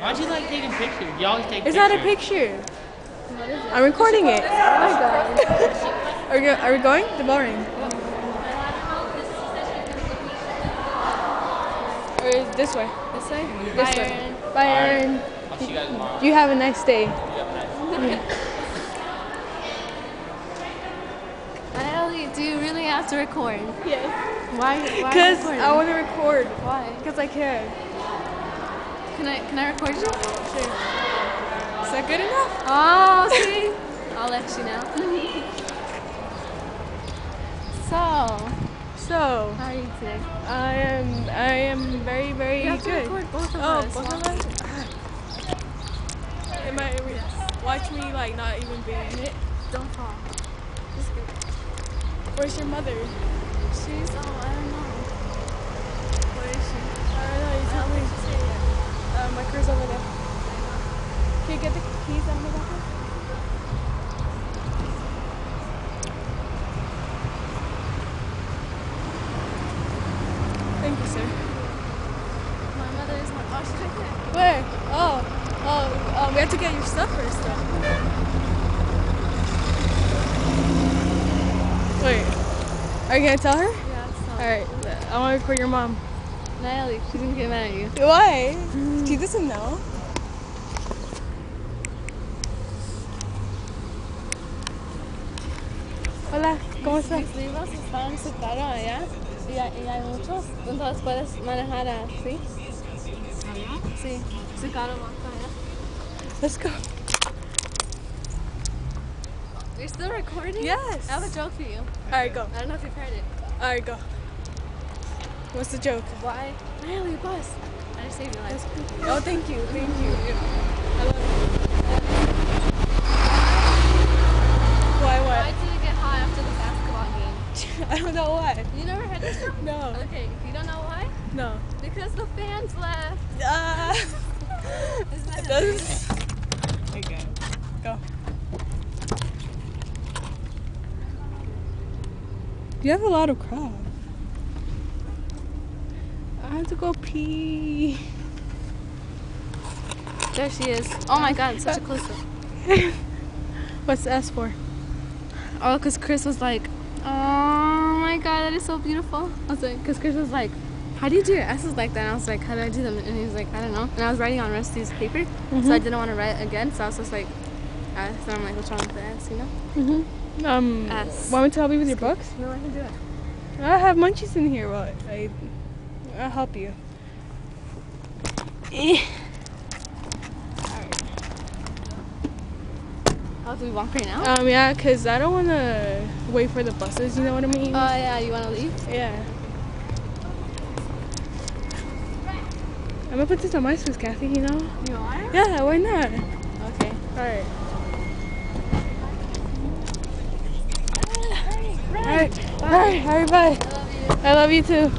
Why'd you like taking pictures? You always take It's pictures. not a picture. What is it? I'm recording it. Oh my god. Are we going? The bell ring. Or is it this way? This way? This Bye, way. Erin. Bye, Erin. I'll see you guys tomorrow. You have a nice day. Natalie, do you really have to record? Yes. Why Because recording? I want to record. Why? Because I can. Can I record you? Sure. Is that good enough? Oh, see? I'll let you know. So, how are you today? I am very, very You have to good. record both of Oh, us. both of us? It might watch me like not even be in it. Don't fall. Just go. Where's your mother? She's, I don't know. Where is she? I don't know, you tell me. My car's over there. Can you get the keys out of the bathroom? Thank you, sir. My mother is not. Oh, she's right there. Where? Oh, we have to get your stuff first, though. Wait, are you gonna tell her? Yeah, so. Alright, I wanna record your mom. Natalie, she's gonna get mad at you. Why? She doesn't know. Hola, ¿cómo estás? Mis libros están separados allá y hay muchos, entonces puedes manejar así. Sí, su carro va allá. Let's go. You're still recording? Yes. I have a joke for you. Alright, go. I don't know if you've heard it. Alright, go. What's the joke? Why? Natalie, bus. I just saved your life. Oh, thank you. Thank you. I love you. Why, Why what? did you get high after the basketball game? I don't know why. You never heard this joke? No. Okay, you don't know why? No. Because the fans left. Isn't that That's... Okay. Go. You have a lot of crowd. I have to go pee. There she is. Oh my god, it's such a close up. What's the S for? Oh, because Chris was like, oh my god, that is so beautiful. I was like, because Chris was like, how do you do your S's like that? And I was like, how do I do them? And he was like, I don't know. And I was writing on Rusty's paper, so I didn't want to write again. So I was just like, S. And I'm like, what's wrong with the S, you know? S. Want me to help you with your books? No, I can do it. I have munchies in here. Well, I'll help you. Oh, do we walk right now? Yeah, because I don't want to wait for the buses, you know what I mean? Oh, yeah, you want to leave? Yeah. I'm gonna put this on my Swiss Kathy, you know? You are? Yeah, why not? Okay. Alright. Alright, Alright, bye. I love you. I love you too.